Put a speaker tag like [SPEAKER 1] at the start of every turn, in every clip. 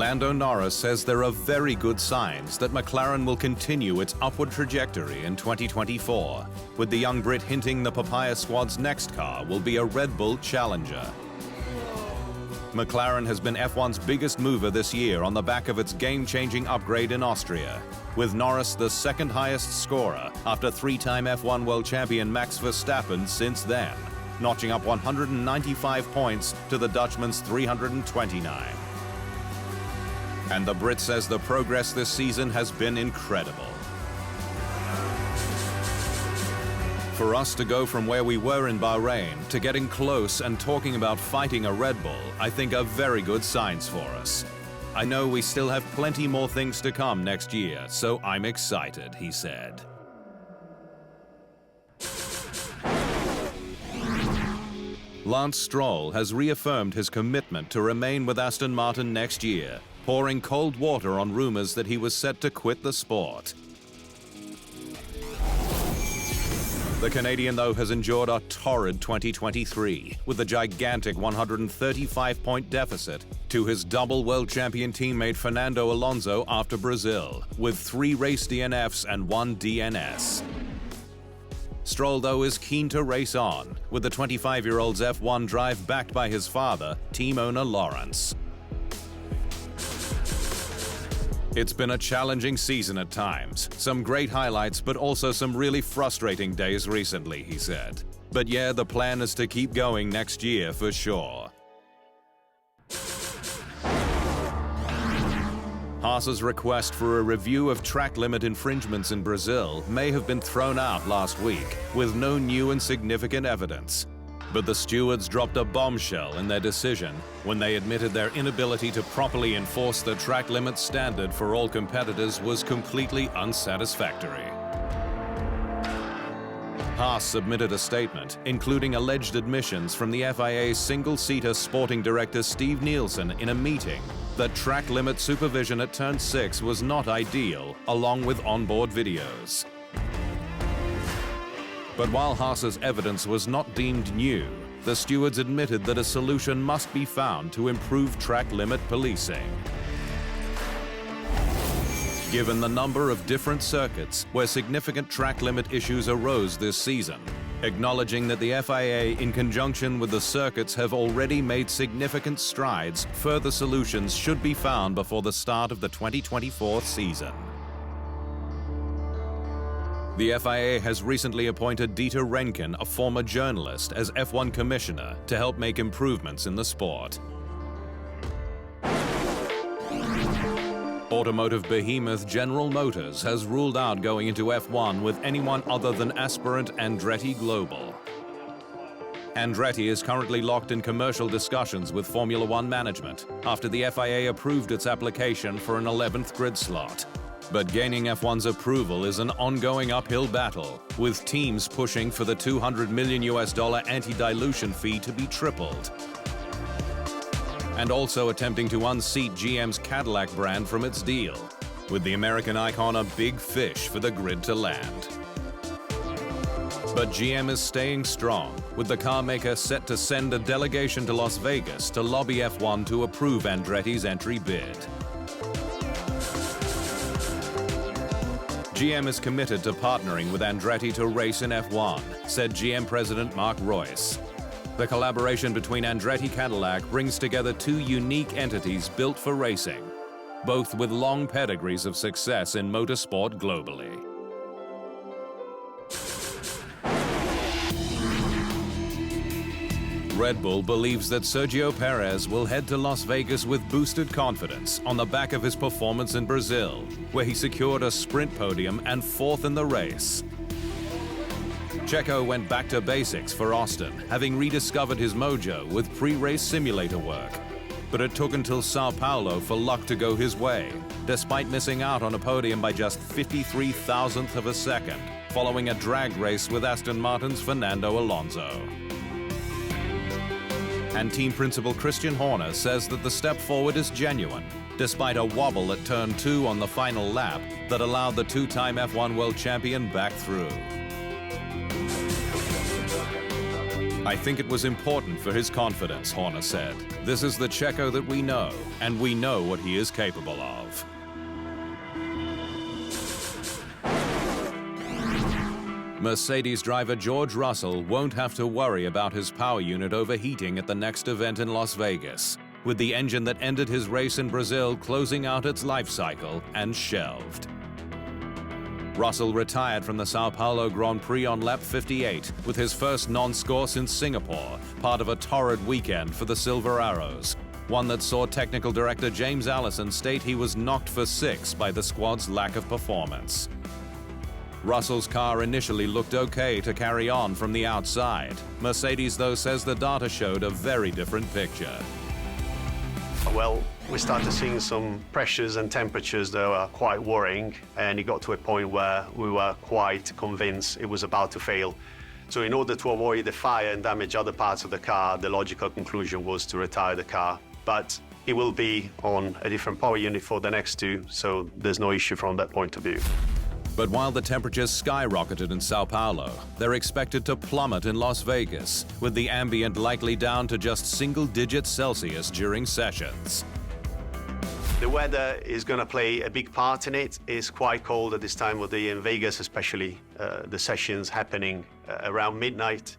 [SPEAKER 1] Lando Norris says there are very good signs that McLaren will continue its upward trajectory in 2024, with the young Brit hinting the Papaya squad's next car will be a Red Bull Challenger. McLaren has been F1's biggest mover this year on the back of its game-changing upgrade in Austria, with Norris the second highest scorer after three-time F1 world champion Max Verstappen since then, notching up 195 points to the Dutchman's 329. And the Brit says the progress this season has been incredible. For us to go from where we were in Bahrain to getting close and talking about fighting a Red Bull, I think are very good signs for us. I know we still have plenty more things to come next year, so I'm excited, he said. Lance Stroll has reaffirmed his commitment to remain with Aston Martin next year, pouring cold water on rumors that he was set to quit the sport. The Canadian, though, has endured a torrid 2023 with a gigantic 135-point deficit to his double world champion teammate Fernando Alonso after Brazil, with 3 race DNFs and 1 DNS. Stroll, though, is keen to race on, with the 25-year-old's F1 drive backed by his father, team owner Lawrence. It's been a challenging season at times. Some great highlights, but also some really frustrating days recently, he said. But yeah, the plan is to keep going next year for sure. Haas's request for a review of track limit infringements in Brazil may have been thrown out last week, with no new and significant evidence. But the stewards dropped a bombshell in their decision when they admitted their inability to properly enforce the track limit standard for all competitors was completely unsatisfactory. Haas submitted a statement, including alleged admissions from the FIA's single-seater sporting director Steve Nielsen in a meeting that track limit supervision at Turn 6 was not ideal, along with onboard videos. But while Haas's evidence was not deemed new, the stewards admitted that a solution must be found to improve track limit policing. Given the number of different circuits where significant track limit issues arose this season, acknowledging that the FIA in conjunction with the circuits have already made significant strides, further solutions should be found before the start of the 2024 season. The FIA has recently appointed Dieter Renken, a former journalist, as F1 commissioner to help make improvements in the sport. Automotive behemoth General Motors has ruled out going into F1 with anyone other than aspirant Andretti Global. Andretti is currently locked in commercial discussions with Formula One management after the FIA approved its application for an 11th grid slot. But gaining F1's approval is an ongoing uphill battle, with teams pushing for the $200 million anti-dilution fee to be tripled, and also attempting to unseat GM's Cadillac brand from its deal, with the American icon a big fish for the grid to land. But GM is staying strong, with the car maker set to send a delegation to Las Vegas to lobby F1 to approve Andretti's entry bid. GM is committed to partnering with Andretti to race in F1, said GM President Mark Royce. The collaboration between Andretti Cadillac brings together 2 unique entities built for racing, both with long pedigrees of success in motorsport globally. Red Bull believes that Sergio Perez will head to Las Vegas with boosted confidence on the back of his performance in Brazil, where he secured a sprint podium and 4th in the race. Checo went back to basics for Austin, having rediscovered his mojo with pre-race simulator work. But it took until Sao Paulo for luck to go his way, despite missing out on a podium by just 53,000th of a second, following a drag race with Aston Martin's Fernando Alonso. And team principal Christian Horner says that the step forward is genuine, despite a wobble at turn 2 on the final lap that allowed the 2-time F1 world champion back through. I think it was important for his confidence, Horner said. This is the Checo that we know, and we know what he is capable of. Mercedes driver George Russell won't have to worry about his power unit overheating at the next event in Las Vegas, with the engine that ended his race in Brazil closing out its life cycle and shelved. Russell retired from the Sao Paulo Grand Prix on lap 58 with his first non-score since Singapore, part of a torrid weekend for the Silver Arrows, one that saw technical director James Allison state he was knocked for 6 by the squad's lack of performance. Russell's car initially looked okay to carry on from the outside. Mercedes, though, says the data showed a very different picture.
[SPEAKER 2] Well, we started seeing some pressures and temperatures that were quite worrying, and it got to a point where we were quite convinced it was about to fail. So in order to avoid the fire and damage other parts of the car, the logical conclusion was to retire the car. But it will be on a different power unit for the next 2, so there's no issue from that point of view.
[SPEAKER 1] But while the temperatures skyrocketed in Sao Paulo, they're expected to plummet in Las Vegas, with the ambient likely down to just single-digit Celsius during sessions.
[SPEAKER 2] The weather is going to play a big part in it. It's quite cold at this time of the year in Vegas, especially the sessions happening around midnight.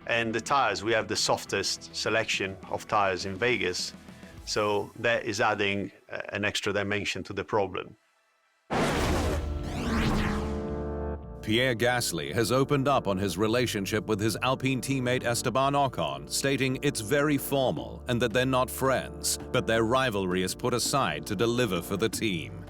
[SPEAKER 2] And the tires, we have the softest selection of tires in Vegas, so that is adding an extra dimension to the problem.
[SPEAKER 1] Pierre Gasly has opened up on his relationship with his Alpine teammate Esteban Ocon, stating it's very formal and that they're not friends, but their rivalry is put aside to deliver for the team.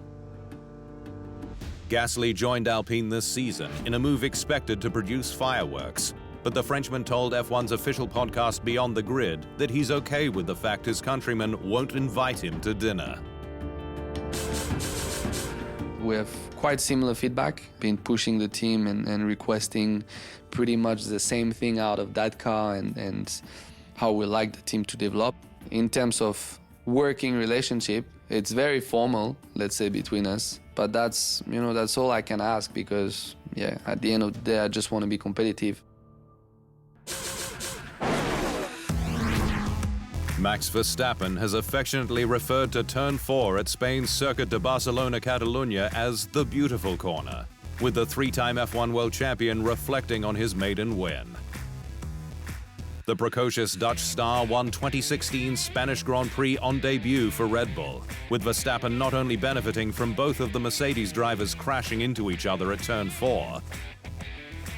[SPEAKER 1] Gasly joined Alpine this season in a move expected to produce fireworks, but the Frenchman told F1's official podcast Beyond the Grid that he's okay with the fact his countrymen won't invite him to dinner.
[SPEAKER 3] We have quite similar feedback, been pushing the team and requesting pretty much the same thing out of that car and how we like the team to develop. In terms of working relationship, it's very formal, let's say, between us. But that's all I can ask because, yeah, at the end of the day, I just want to be competitive.
[SPEAKER 1] Max Verstappen has affectionately referred to Turn 4 at Spain's Circuit de Barcelona-Catalunya as the beautiful corner, with the 3-time F1 world champion reflecting on his maiden win. The precocious Dutch star won 2016's Spanish Grand Prix on debut for Red Bull, with Verstappen not only benefiting from both of the Mercedes drivers crashing into each other at Turn 4,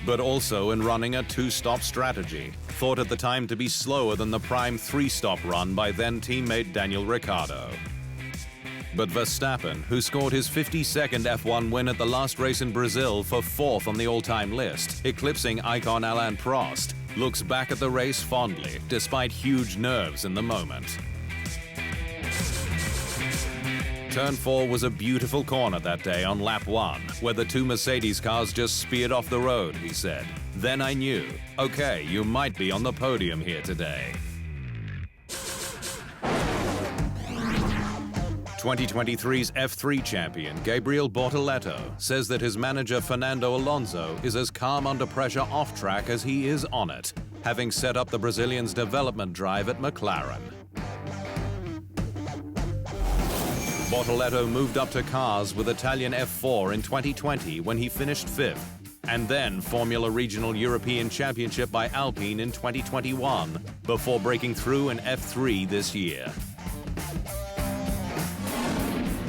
[SPEAKER 1] but also in running a 2-stop strategy, thought at the time to be slower than the prime 3-stop run by then-teammate Daniel Ricciardo. But Verstappen, who scored his 52nd F1 win at the last race in Brazil for 4th on the all-time list, eclipsing icon Alain Prost, looks back at the race fondly, despite huge nerves in the moment. Turn 4 was a beautiful corner that day on lap 1, where the 2 Mercedes cars just speared off the road, he said. Then I knew, okay, you might be on the podium here today. 2023's F3 champion Gabriel Bortoleto says that his manager Fernando Alonso is as calm under pressure off track as he is on it, having set up the Brazilian's development drive at McLaren. Bortoleto moved up to cars with Italian F4 in 2020 when he finished 5th, and then Formula Regional European Championship by Alpine in 2021, before breaking through in F3 this year.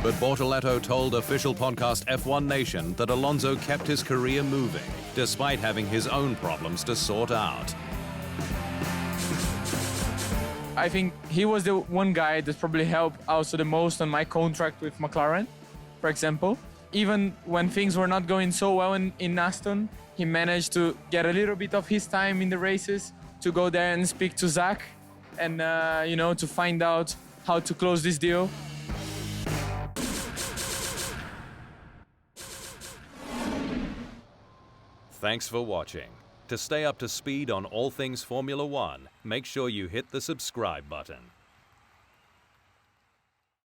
[SPEAKER 1] But Bortoleto told official podcast F1 Nation that Alonso kept his career moving, despite having his own problems to sort out.
[SPEAKER 4] I think he was the one guy that probably helped also the most on my contract with McLaren, for example. Even when things were not going so well in Aston, he managed to get a little bit of his time in the races to go there and speak to Zach and, to find out how to close this deal.
[SPEAKER 1] Thanks for watching. To stay up to speed on all things Formula One, make sure you hit the subscribe button.